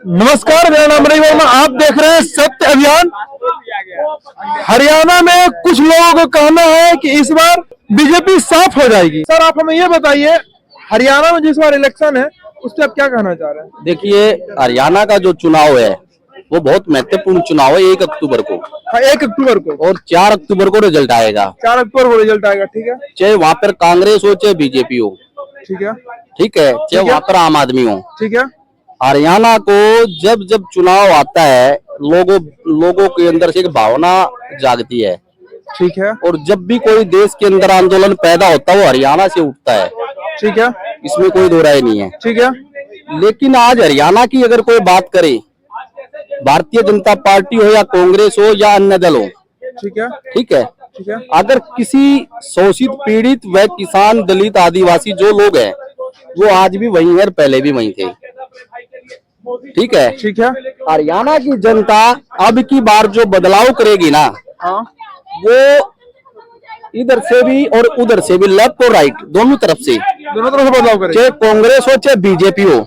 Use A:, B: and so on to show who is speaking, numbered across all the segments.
A: नमस्कार, मेरा नाम रवि वर्मा। आप देख रहे हैं सत्य अभियान। हरियाणा में कुछ लोगों को कहना है कि इस बार बीजेपी साफ हो जाएगी। सर, आप हमें ये बताइए, हरियाणा में जिस बार इलेक्शन है उस पर आप क्या कहना चाह रहे हैं?
B: देखिए, हरियाणा का जो चुनाव है वो बहुत महत्वपूर्ण चुनाव है। 1 अक्टूबर को।
A: 1 अक्टूबर को
B: और 4 अक्टूबर को रिजल्ट आएगा।
A: 4 अक्टूबर को रिजल्ट आएगा। ठीक है।
B: चाहे वहाँ पर कांग्रेस हो चाहे बीजेपी हो।
A: ठीक है।
B: ठीक है। चाहे वहाँ पर आम आदमी हो।
A: ठीक है।
B: हरियाणा को जब जब चुनाव आता है लोगों के अंदर से एक भावना जागती है।
A: ठीक है।
B: और जब भी कोई देश के अंदर आंदोलन पैदा होता है वो हरियाणा से उठता है।
A: ठीक है।
B: इसमें कोई दो राय नहीं है।
A: ठीक है।
B: लेकिन आज हरियाणा की अगर कोई बात करे, भारतीय जनता पार्टी हो या कांग्रेस हो या अन्य दल हो।
A: ठीक है।
B: ठीक है।
A: ठीक है।
B: अगर किसी शोषित पीड़ित व किसान दलित आदिवासी जो लोग हैं वो आज भी वही है और पहले भी वही थे। ठीक है।
A: ठीक है।
B: हरियाणा की जनता अब की बार जो बदलाव करेगी ना,
A: हाँ,
B: वो इधर से भी और उधर से भी, लेफ्ट और राइट दोनों तरफ से
A: बदलाव करेगी।
B: चाहे कांग्रेस हो चाहे बीजेपी हो।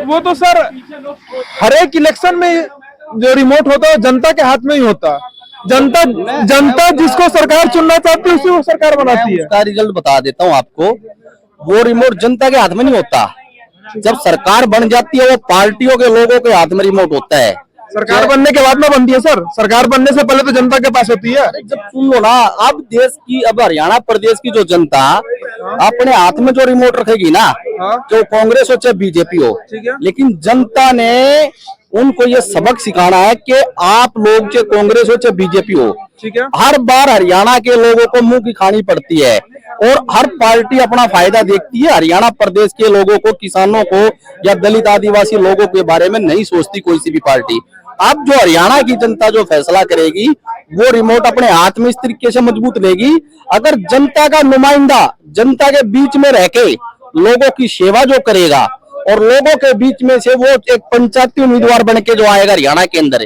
A: वो तो सर हर एक इलेक्शन में जो रिमोट होता है जनता के हाथ में ही होता है। जनता जिसको सरकार चुनना चाहती है उसी को सरकार बनाती है।
B: उसका रिजल्ट बता देता हूँ आपको। वो रिमोट जनता के हाथ में नहीं होता। जब सरकार बन जाती है वो पार्टियों के लोगों के हाथ में रिमोट होता है।
A: सरकार बनने के बाद में बनती है सर। सरकार बनने से पहले तो जनता के पास होती है।
B: जब सुन लो ना, अब हरियाणा प्रदेश की जो जनता अपने हाथ में जो रिमोट रखेगी ना, जो कांग्रेस हो चाहे बीजेपी हो। लेकिन जनता ने उनको ये सबक सिखाना है कि आप लोग चाहे कांग्रेस हो चाहे बीजेपी हो,
A: ठीक है,
B: हर बार हरियाणा के लोगों को मुंह की खानी पड़ती है और हर पार्टी अपना फायदा देखती है। हरियाणा प्रदेश के लोगों को, किसानों को या दलित आदिवासी लोगों के बारे में नहीं सोचती कोई सी भी पार्टी। अब जो हरियाणा की जनता जो फैसला करेगी वो रिमोट अपने हाथ में इस तरीके से मजबूत लेगी। अगर जनता का नुमाइंदा जनता के बीच में रह के लोगों की सेवा जो करेगा और लोगों के बीच में से वो एक पंचायती उम्मीदवार बन के जो आएगा हरियाणा के अंदर,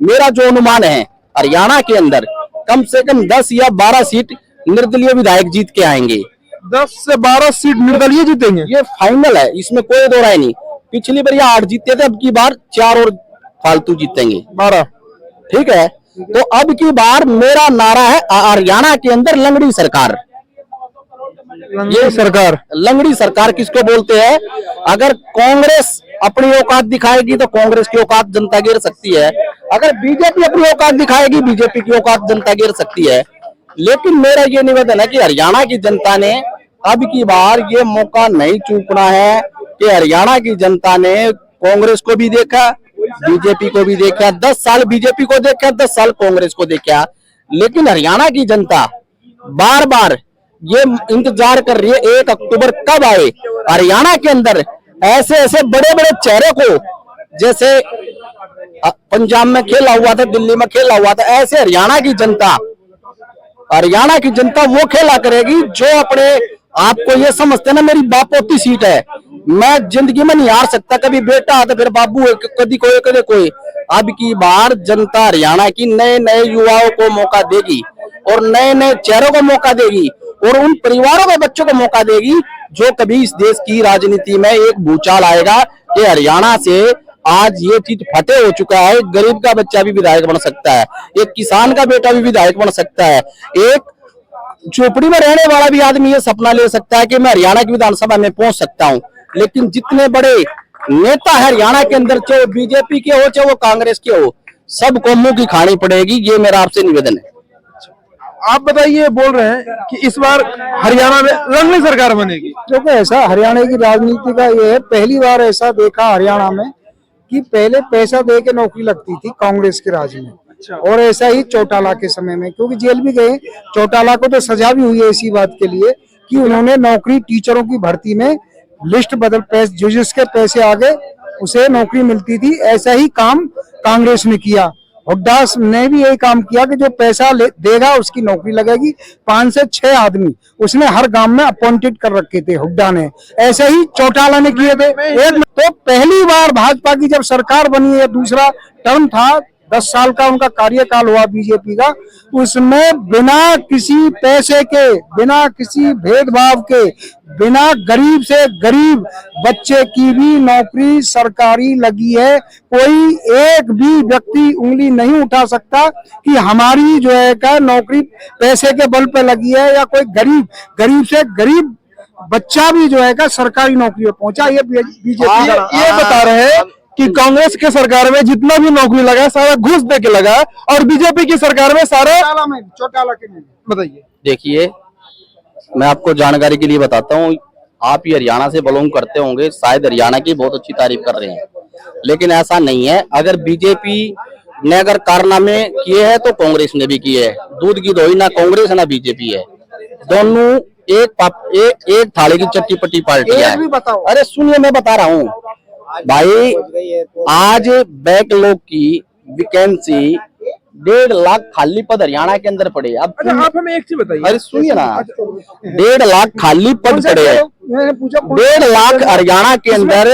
B: मेरा जो अनुमान है हरियाणा के अंदर कम से कम 10 या 12 सीट निर्दलीय विधायक जीत के आएंगे।
A: 10 से 12 सीट निर्दलीय जीतेंगे,
B: ये फाइनल है, इसमें कोई दो राय नहीं। पिछली बार 8 जीते थे, अब की बार 4 और फालतू जीतेंगे 12। ठीक है। तो अब की बार मेरा नारा है हरियाणा के अंदर लंगड़ी सरकार। लंगड़ी सरकार किसको बोलते हैं? अगर कांग्रेस अपनी औकात दिखाएगी तो कांग्रेस की औकात जनता गिर सकती है। अगर बीजेपी अपनी औकात दिखाएगी बीजेपी की औकात जनता गिर सकती है। लेकिन मेरा ये निवेदन है कि हरियाणा की जनता ने अब की बार ये मौका नहीं चूकना है कि हरियाणा की जनता ने कांग्रेस को भी देखा, बीजेपी को भी देखा, 10 साल बीजेपी को देखा, 10 साल कांग्रेस को देखा। लेकिन हरियाणा की जनता बार बार ये इंतजार कर रही है 1 अक्टूबर कब आए। हरियाणा के अंदर ऐसे ऐसे बड़े बड़े चेहरे को, जैसे पंजाब में खेला हुआ था, दिल्ली में खेला हुआ था, ऐसे हरियाणा की जनता वो खेला करेगी जो अपने आपको ये समझते ना मेरी बापोती सीट है, मैं जिंदगी में नहीं हार सकता। कभी बेटा आता फिर बाबू है, कभी कोई। अब की बार जनता हरियाणा की नए नए युवाओं को मौका देगी और नए नए चेहरों को मौका देगी और उन परिवारों के बच्चों को मौका देगी जो कभी इस देश की राजनीति में एक भूचाल आएगा कि हरियाणा से आज ये चीज फतेह हो चुका है। गरीब का बच्चा भी विधायक बन सकता है, एक किसान का बेटा भी विधायक बन सकता है, एक झोपड़ी में रहने वाला भी आदमी ये सपना ले सकता है कि मैं हरियाणा की विधानसभा में पहुंच सकता हूं। लेकिन जितने बड़े नेता है हरियाणा के अंदर, चाहे वो बीजेपी के हो चाहे वो कांग्रेस के हो, सबको मुंह की खानी पड़ेगी। ये मेरा आपसे निवेदन है।
A: आप बताइए, बोल रहे हैं कि इस बार हरियाणा में लंगड़ी सरकार बनेगी।
C: क्योंकि ऐसा हरियाणा की राजनीति का ये है, पहली बार ऐसा देखा हरियाणा में कि पहले पैसा दे के नौकरी लगती थी कांग्रेस के राज में। और ऐसा ही चौटाला के समय में, क्योंकि जेल भी गए, चौटाला को तो सजा भी हुई है इसी बात के लिए कि उन्होंने नौकरी, टीचरों की भर्ती में लिस्ट बदल, जिसके पैसे आ गए उसे नौकरी मिलती थी। ऐसा ही काम कांग्रेस ने किया। हुड्डा ने भी यही काम किया कि जो पैसा देगा उसकी नौकरी लगेगी। 5 से 6 आदमी उसने हर गांव में अपॉइंटेड कर रखे थे हुड्डा ने। ऐसे ही चौटाला ने किए थे। तो पहली बार भाजपा की जब सरकार बनी है, दूसरा टर्म था, 10 साल का उनका कार्यकाल हुआ बीजेपी का, उसमें बिना किसी पैसे के, बिना किसी भेदभाव के, बिना गरीब से गरीब बच्चे की भी नौकरी सरकारी लगी है। कोई एक भी व्यक्ति उंगली नहीं उठा सकता कि हमारी जो है का नौकरी पैसे के बल पे लगी है, या कोई गरीब से गरीब बच्चा भी जो है का सरकारी नौकरी में पहुंचा। ये बीजेपी
A: ये बता रहे हैं कि कांग्रेस के सरकार में जितना भी नौकरी लगा सारा घूस दे के लगा, और बीजेपी की सरकार में सारा
C: चौटाला के में।
A: बताइए।
B: देखिए, मैं आपको जानकारी के लिए बताता हूँ, आप ये हरियाणा से बिलोंग करते होंगे, शायद हरियाणा की बहुत अच्छी तारीफ कर रहे हैं, लेकिन ऐसा नहीं है। अगर बीजेपी ने अगर कारनामे किए हैं तो कांग्रेस ने भी किए हैं। दूध की दोही ना कांग्रेस ना बीजेपी है, दोनों एक थाली की चट्टी पट्टी पार्टी है। अरे सुनिए, मैं बता रहा हूँ भाई, आज बैकलॉग की वैकेंसी 1.5 लाख खाली पद हरियाणा के अंदर पड़े। अब
A: आप हमें एक चीज बताइए।
B: अरे सुनिए ना, 1.5 लाख खाली पद पड़े हैं, 1.5 लाख हरियाणा के अंदर।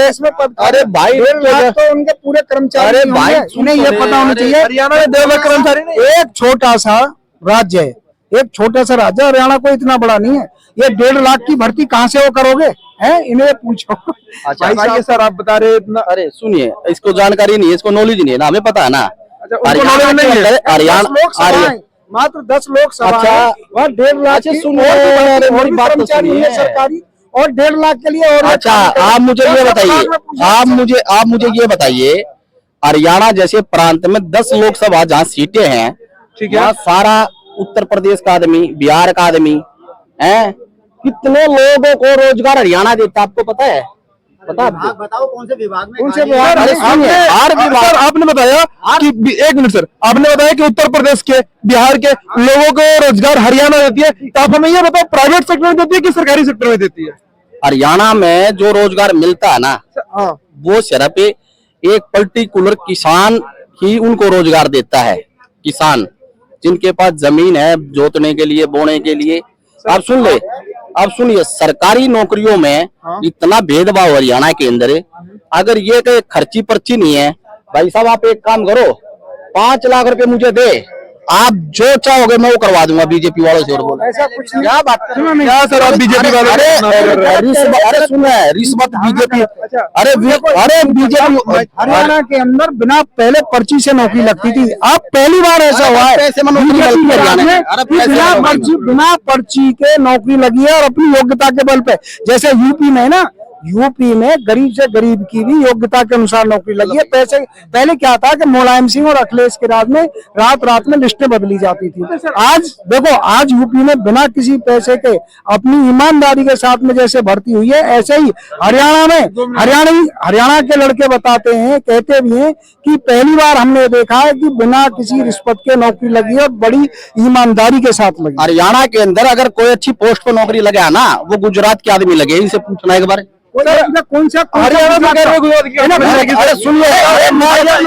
B: अरे भाई,
C: 1.5 लाख तो उनके पूरे कर्मचारी।
B: अरे भाई,
C: उन्हें ये पता होना चाहिए,
A: हरियाणा में 1.5 लाख कर्मचारी नहीं।
C: एक छोटा सा राज्य है, एक छोटा सा राज्य, हरियाणा कोई इतना बड़ा नहीं है। ये 1.5 लाख की भर्ती कहाँ से वो करोगे, हैं? इन्हें पूछो।
A: अच्छा सर, आप बता रहे इतना।
B: अरे सुनिए, इसको जानकारी नहीं है, इसको नॉलेज नहीं है ना, हमें पता है ना।
A: हरियाणा नहीं है,
B: हरियाणा
C: मात्र 10 लोकसभा।
B: अच्छा,
C: वह 1.5 लाख
B: अच्छा सुनिए, मेरी बात तो सुनिए
C: सरकारी, और 1.5 लाख के लिए। और
B: अच्छा, आप मुझे ये बताइए, आप मुझे ये बताइए, हरियाणा जैसे प्रांत में 10 लोकसभा जहाँ सीटें हैं,
A: ठीक है,
B: सारा उत्तर प्रदेश का आदमी, बिहार का आदमी है, कितने लोगों को रोजगार हरियाणा देता है, आपको पता है?
D: बताओ कौन से विभाग में?
C: कौन से विभाग?
A: आपने बताया कि 1 मिनट सर, आपने बताया कि उत्तर प्रदेश के, बिहार के लोगों को रोजगार हरियाणा देती है, तो आप हमें ये बताओ प्राइवेट सेक्टर में देती है कि सरकारी सेक्टर में देती है?
B: हरियाणा में जो रोजगार मिलता है ना, वो सिर्फ एक पर्टिकुलर किसान ही उनको रोजगार देता है। किसान जिनके पास जमीन है जोतने के लिए, बोने के लिए। आप सुन ले, अब सुनिए, सरकारी नौकरियों में इतना भेदभाव हरियाणा के अंदर है। अगर ये कोई खर्ची पर्ची नहीं है, भाई साहब आप एक काम करो, 5 लाख रुपए मुझे दे, आप जो चाहोगे मैं वो करवा दूंगा बीजेपी वालों से। और बोलो
C: ऐसा कुछ नहीं।
B: क्या बात कर रहे
A: क्या सर आप बीजेपी वाले?
B: अरे सुन रहे, रिश्वत बीजेपी, अरे बीजेपी
C: हरियाणा के अंदर बिना पहले पर्ची से नौकरी लगती थी, अब पहली बार ऐसा हुआ है
B: पैसे में नौकरी लगती है हरियाणा में।
C: बिना पर्ची के नौकरी लगी है, और अपनी योग्यता के बल पे। जैसे यूपी में ना, यूपी में गरीब से गरीब की भी योग्यता के अनुसार नौकरी लगी है। पैसे पहले क्या था कि मुलायम सिंह और अखिलेश के राज में रात में लिस्टें बदली जाती थी। आज देखो, आज यूपी में बिना किसी पैसे के अपनी ईमानदारी के साथ में जैसे भर्ती हुई है, ऐसे ही हरियाणा में हरियाणा के लड़के बताते हैं, कहते भी हैं कि पहली बार हमने देखा है कि बिना किसी रिश्वत के नौकरी लगी है, बड़ी ईमानदारी के साथ लगी।
B: हरियाणा के अंदर अगर कोई अच्छी पोस्ट पर नौकरी लगे ना, वो गुजरात के आददमी लगे, इनसे पूछना एक बार।
C: कौन सा
A: हरियाणा सरकार में गुजरात की?
B: अरे सुनिए,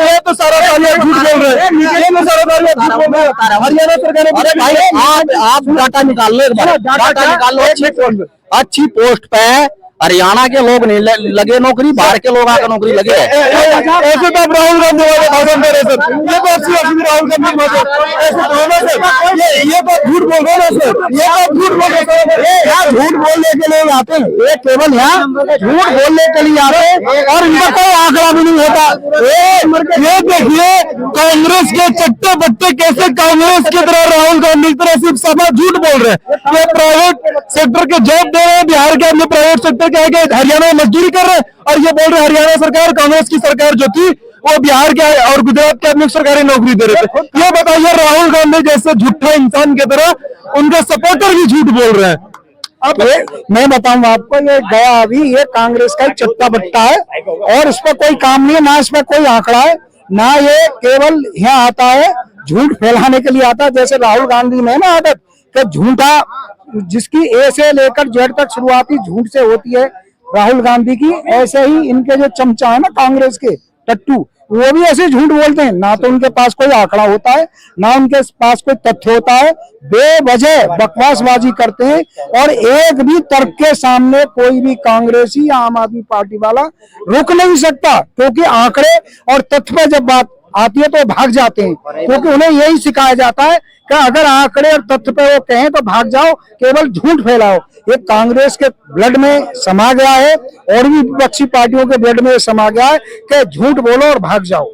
A: ये तो सारा झूठ बोल रहे हैं, ये तो सारा झूठ बोल रहे हैं। हरियाणा सरकार ने,
B: अरे भाई आप डाटा निकाल लो, एक बार डाटा निकाल लो। अच्छी पोस्ट पे हरियाणा के लोग नहीं लगे नौकरी, बाहर के लोग आकर नौकरी लगे।
A: ऐसे तो राहुल गांधी वाले भाषण दे रहे सर, ये तो अच्छी राहुल गांधी ऐसे तो होना सर, ये तो झूठ बोल रहे हैं सर, ये तो झूठ बोल रहे हैं।
C: झूठ बोलने के लिए आते हैं, ये केवल यहाँ झूठ बोलने के लिए आते हैं, और इनका कोई आंकड़ा भी नहीं होता।
A: ये देखिए कांग्रेस के चट्टे बट्टे कैसे कांग्रेस की तरह राहुल गांधी की तरह सिर्फ सभा झूठ बोल रहे हैं। ये प्राइवेट सेक्टर के जॉब दे रहे हैं, बिहार के अपने प्राइवेट सेक्टर के आगे हरियाणा में मजदूरी कर रहे हैं, और ये बोल रहे हरियाणा सरकार, कांग्रेस की सरकार जो थी वो बिहार के और गुजरात के आदमी सरकारी नौकरी दे रहे थे। ये बताइए, राहुल गांधी जैसे झूठा इंसान की तरह उनके सपोर्टर भी झूठ बोल रहे हैं।
C: अब मैं बताऊं आपको, ये गया अभी, ये कांग्रेस का एक चट्टा बट्टा है, और इस पर कोई काम नहीं है, ना इसमें कोई आंकड़ा है, ना ये केवल यहाँ आता है झूठ फैलाने के लिए आता है। जैसे राहुल गांधी में ना आदत कि झूठा, जिसकी ए से लेकर जेड तक शुरुआती झूठ से होती है राहुल गांधी की, ऐसे ही इनके जो चमचा है ना कांग्रेस के टट्टू, वो भी ऐसे झूठ बोलते हैं। ना तो उनके पास कोई आंकड़ा होता है, ना उनके पास कोई तथ्य होता है, बेवजह बकवासबाजी करते हैं, और एक भी तर्क के सामने कोई भी कांग्रेसी या आम आदमी पार्टी वाला रुक नहीं सकता, क्योंकि आंकड़े और तथ्य पर जब बात आती है तो भाग जाते हैं, क्योंकि उन्हें यही सिखाया जाता है कि अगर आंकड़े और तथ्य पे वो कहें तो भाग जाओ, केवल झूठ फैलाओ। ये कांग्रेस के ब्लड में समा गया है और भी विपक्षी पार्टियों के ब्लड में समा गया है कि झूठ बोलो और भाग जाओ।